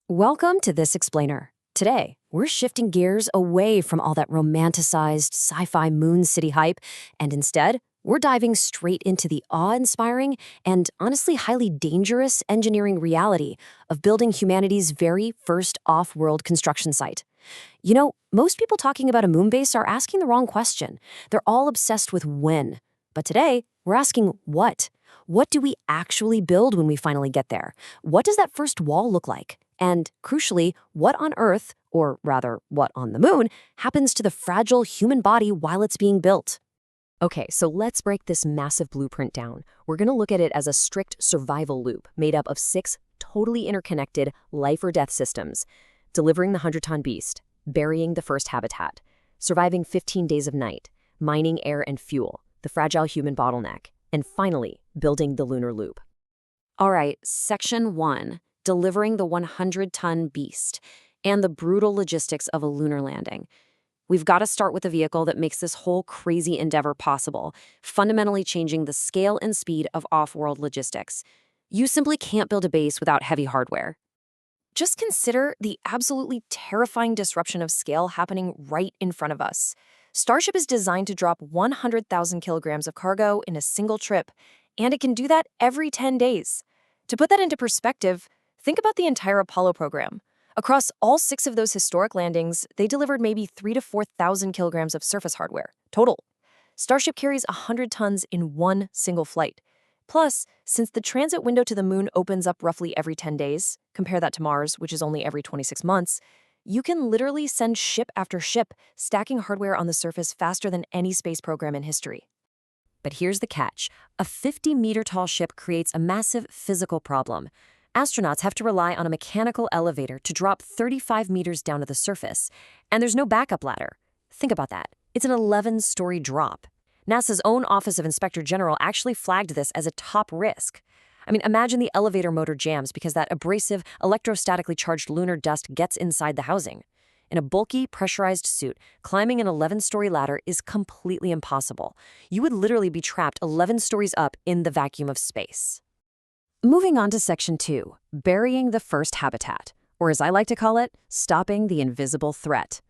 Welcome to This Explainer. Today, we're shifting gears away from all that romanticized sci-fi moon city hype, and instead, we're diving straight into the awe-inspiring and honestly highly dangerous engineering reality of building humanity's very first off-world construction site. Most people talking about a moon base are asking the wrong question. They're all obsessed with when. But today, we're asking what? What do we actually build when we finally get there? What does that first wall look like? And crucially, what on Earth, or rather, what on the moon, happens to the fragile human body while it's being built? Okay, so let's break this massive blueprint down. We're going to look at it as a strict survival loop made up of 6 totally interconnected life or death systems: delivering the 100-ton beast, burying the first habitat, surviving 15 days of night, mining air and fuel, the fragile human bottleneck, and finally, building the lunar loop. All right, Section 1. Delivering the 100-ton beast, and the brutal logistics of a lunar landing. We've got to start with a vehicle that makes this whole crazy endeavor possible, fundamentally changing the scale and speed of off-world logistics. You simply can't build a base without heavy hardware. Just consider the absolutely terrifying disruption of scale happening right in front of us. Starship is designed to drop 100,000 kilograms of cargo in a single trip, and it can do that every 10 days. To put that into perspective, think about the entire Apollo program. Across all 6 of those historic landings, they delivered maybe 3,000 to 4,000 kilograms of surface hardware, total. Starship carries 100 tons in one single flight. Plus, since the transit window to the moon opens up roughly every 10 days, compare that to Mars, which is only every 26 months, you can literally send ship after ship, stacking hardware on the surface faster than any space program in history. But here's the catch. A 50-meter-tall ship creates a massive physical problem. Astronauts have to rely on a mechanical elevator to drop 35 meters down to the surface, and there's no backup ladder. Think about that. It's an 11-story drop. NASA's own Office of Inspector General actually flagged this as a top risk. Imagine the elevator motor jams because that abrasive, electrostatically charged lunar dust gets inside the housing. In a bulky, pressurized suit, climbing an 11-story ladder is completely impossible. You would literally be trapped 11 stories up in the vacuum of space. Moving on to Section 2, burying the first habitat, or as I like to call it, stopping the invisible threat.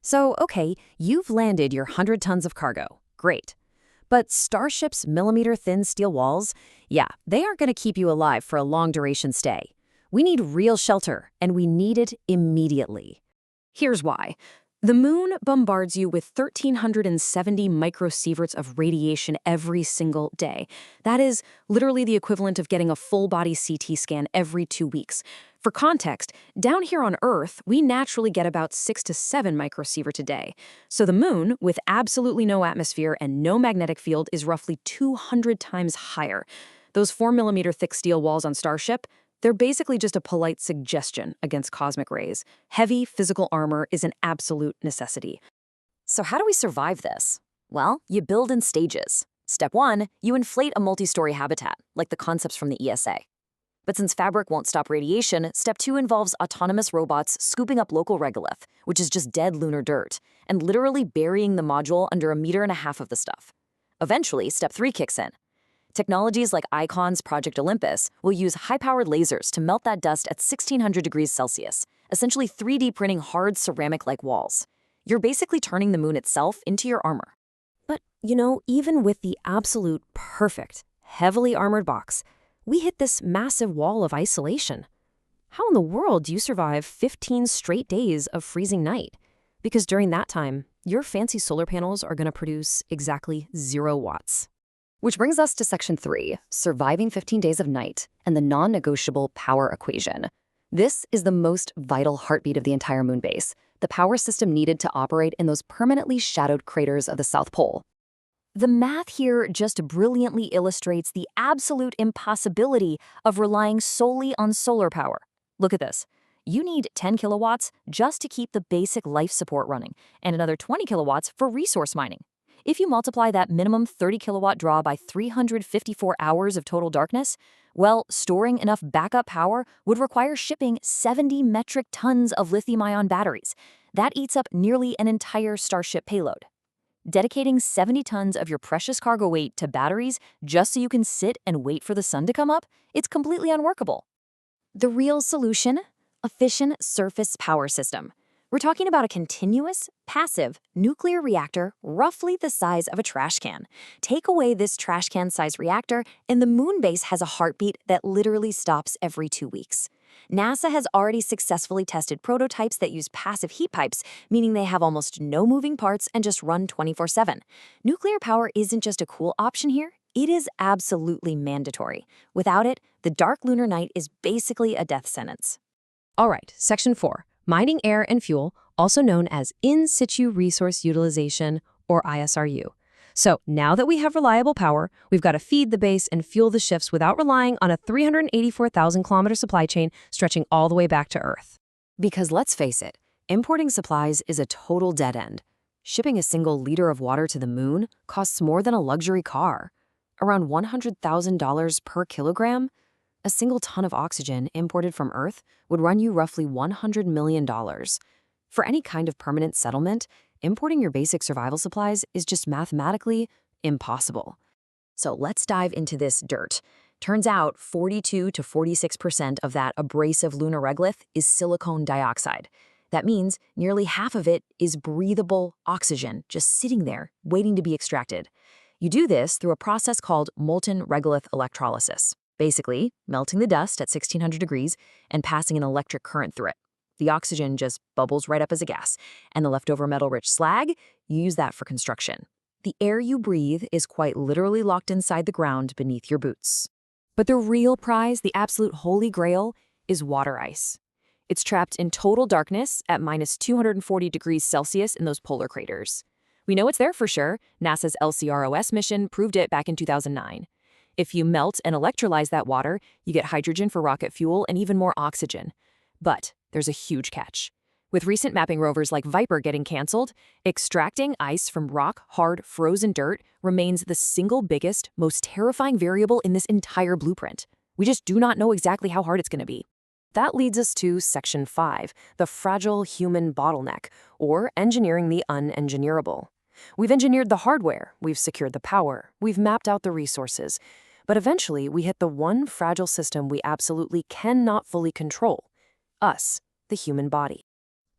So, okay, you've landed your 100 tons of cargo. Great. But Starship's millimeter-thin steel walls, they aren't going to keep you alive for a long-duration stay. We need real shelter, and we need it immediately. Here's why. The moon bombards you with 1,370 microsieverts of radiation every single day. That is literally the equivalent of getting a full-body CT scan every 2 weeks. For context, down here on Earth, we naturally get about 6 to 7 microsieverts a day. So the moon, with absolutely no atmosphere and no magnetic field, is roughly 200 times higher. Those 4-millimeter thick steel walls on Starship, they're basically just a polite suggestion against cosmic rays. Heavy physical armor is an absolute necessity. So how do we survive this? Well, you build in stages. Step 1, you inflate a multi-story habitat, like the concepts from the ESA. But since fabric won't stop radiation, Step 2 involves autonomous robots scooping up local regolith, which is just dead lunar dirt, and literally burying the module under 1.5 meters of the stuff. Eventually, Step 3 kicks in. Technologies like ICON's Project Olympus will use high-powered lasers to melt that dust at 1,600 degrees Celsius, essentially 3D printing hard ceramic-like walls. You're basically turning the moon itself into your armor. But, even with the absolute perfect, heavily armored box, we hit this massive wall of isolation. How in the world do you survive 15 straight days of freezing night? Because during that time, your fancy solar panels are going to produce exactly 0 watts. Which brings us to Section 3, surviving 15 days of night, and the non-negotiable power equation. This is the most vital heartbeat of the entire moon base, the power system needed to operate in those permanently shadowed craters of the South Pole. The math here just brilliantly illustrates the absolute impossibility of relying solely on solar power. Look at this. You need 10 kilowatts just to keep the basic life support running, and another 20 kilowatts for resource mining. If you multiply that minimum 30 kilowatt draw by 354 hours of total darkness, well, storing enough backup power would require shipping 70 metric tons of lithium-ion batteries. That eats up nearly an entire Starship payload. Dedicating 70 tons of your precious cargo weight to batteries just so you can sit and wait for the sun to come up, it's completely unworkable. The real solution? A fission surface power system. We're talking about a continuous, passive nuclear reactor roughly the size of a trash can. Take away this trash can-sized reactor, and the moon base has a heartbeat that literally stops every 2 weeks. NASA has already successfully tested prototypes that use passive heat pipes, meaning they have almost no moving parts and just run 24/7. Nuclear power isn't just a cool option here, it is absolutely mandatory. Without it, the dark lunar night is basically a death sentence. All right, Section 4, mining air and fuel, also known as in situ resource utilization, or ISRU. So now that we have reliable power, we've got to feed the base and fuel the shifts without relying on a 384,000-kilometer supply chain stretching all the way back to Earth. Because let's face it, importing supplies is a total dead end. Shipping a single liter of water to the moon costs more than a luxury car. Around $100,000 per kilogram. A single ton of oxygen imported from Earth would run you roughly $100 million. For any kind of permanent settlement, importing your basic survival supplies is just mathematically impossible. So let's dive into this dirt. Turns out 42 to 46% of that abrasive lunar regolith is silicon dioxide. That means nearly half of it is breathable oxygen just sitting there waiting to be extracted. You do this through a process called molten regolith electrolysis. Basically, melting the dust at 1600 degrees and passing an electric current through it. The oxygen just bubbles right up as a gas, and the leftover metal-rich slag, you use that for construction. The air you breathe is quite literally locked inside the ground beneath your boots. But the real prize, the absolute holy grail, is water ice. It's trapped in total darkness at minus 240 degrees Celsius in those polar craters. We know it's there for sure. NASA's LCROS mission proved it back in 2009. If you melt and electrolyze that water, you get hydrogen for rocket fuel and even more oxygen. But there's a huge catch. With recent mapping rovers like Viper getting canceled, extracting ice from rock, hard, frozen dirt remains the single biggest, most terrifying variable in this entire blueprint. We just do not know exactly how hard it's going to be. That leads us to Section 5, the fragile human bottleneck, or engineering the unengineerable. We've engineered the hardware, we've secured the power, we've mapped out the resources. But eventually, we hit the one fragile system we absolutely cannot fully control. Us, the human body.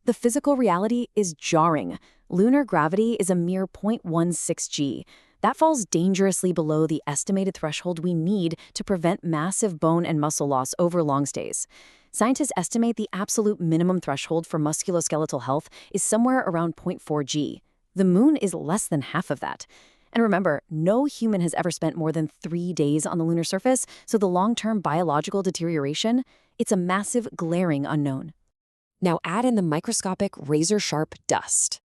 The physical reality is jarring. Lunar gravity is a mere 0.16 g. That falls dangerously below the estimated threshold we need to prevent massive bone and muscle loss over long stays. Scientists estimate the absolute minimum threshold for musculoskeletal health is somewhere around 0.4 g. The moon is less than half of that. And remember, no human has ever spent more than 3 days on the lunar surface, so the long-term biological deterioration, it's a massive, glaring unknown. Now add in the microscopic, razor-sharp dust.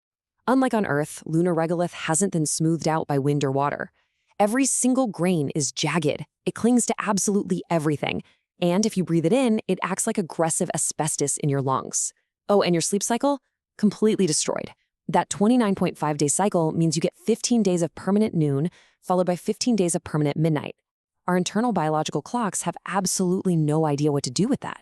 Unlike on Earth, lunar regolith hasn't been smoothed out by wind or water. Every single grain is jagged. It clings to absolutely everything. And if you breathe it in, it acts like aggressive asbestos in your lungs. Oh, and your sleep cycle? Completely destroyed. That 29.5-day cycle means you get 15 days of permanent noon, followed by 15 days of permanent midnight. Our internal biological clocks have absolutely no idea what to do with that.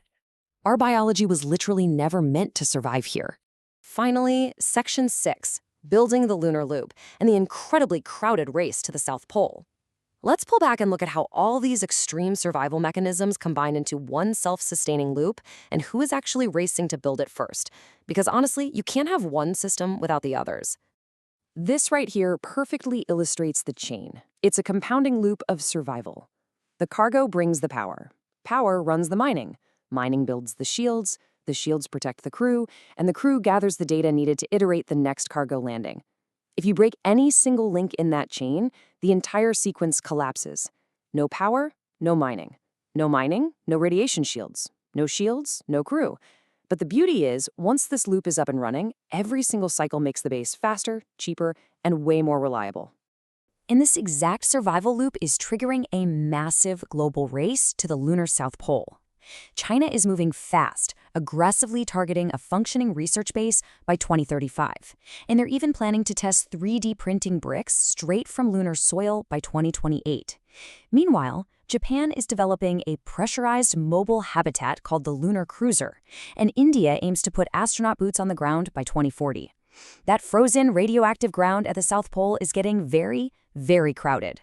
Our biology was literally never meant to survive here. Finally, Section 6, building the lunar loop, and the incredibly crowded race to the South Pole. Let's pull back and look at how all these extreme survival mechanisms combine into one self-sustaining loop and who is actually racing to build it first. Because honestly, you can't have one system without the others. This right here perfectly illustrates the chain. It's a compounding loop of survival. The cargo brings the power. Power runs the mining. Mining builds the shields protect the crew, and the crew gathers the data needed to iterate the next cargo landing. If you break any single link in that chain, the entire sequence collapses. No power, no mining. No mining, no radiation shields. No shields, no crew. But the beauty is, once this loop is up and running, every single cycle makes the base faster, cheaper, and way more reliable. And this exact survival loop is triggering a massive global race to the lunar South Pole. China is moving fast, aggressively targeting a functioning research base by 2035. And they're even planning to test 3D printing bricks straight from lunar soil by 2028. Meanwhile, Japan is developing a pressurized mobile habitat called the Lunar Cruiser, and India aims to put astronaut boots on the ground by 2040. That frozen radioactive ground at the South Pole is getting very, very crowded.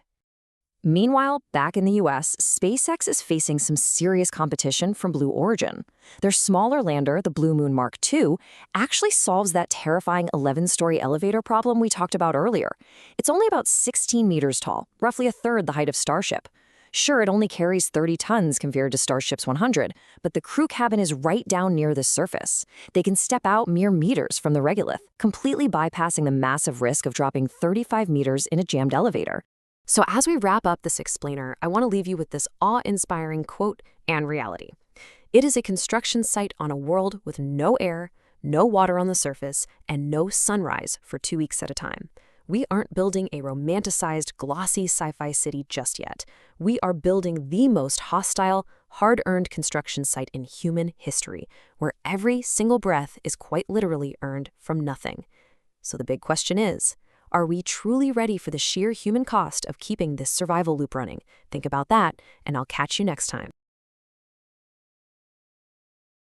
Meanwhile, back in the US, SpaceX is facing some serious competition from Blue Origin. Their smaller lander, the Blue Moon Mark II, actually solves that terrifying 11-story elevator problem we talked about earlier. It's only about 16 meters tall, roughly a third the height of Starship. Sure, it only carries 30 tons compared to Starship's 100, but the crew cabin is right down near the surface. They can step out mere meters from the regolith, completely bypassing the massive risk of dropping 35 meters in a jammed elevator. So as we wrap up this explainer, I want to leave you with this awe-inspiring quote and reality. It is a construction site on a world with no air, no water on the surface, and no sunrise for 2 weeks at a time. We aren't building a romanticized, glossy sci-fi city just yet. We are building the most hostile, hard-earned construction site in human history, where every single breath is quite literally earned from nothing. So the big question is, are we truly ready for the sheer human cost of keeping this survival loop running? Think about that, and I'll catch you next time.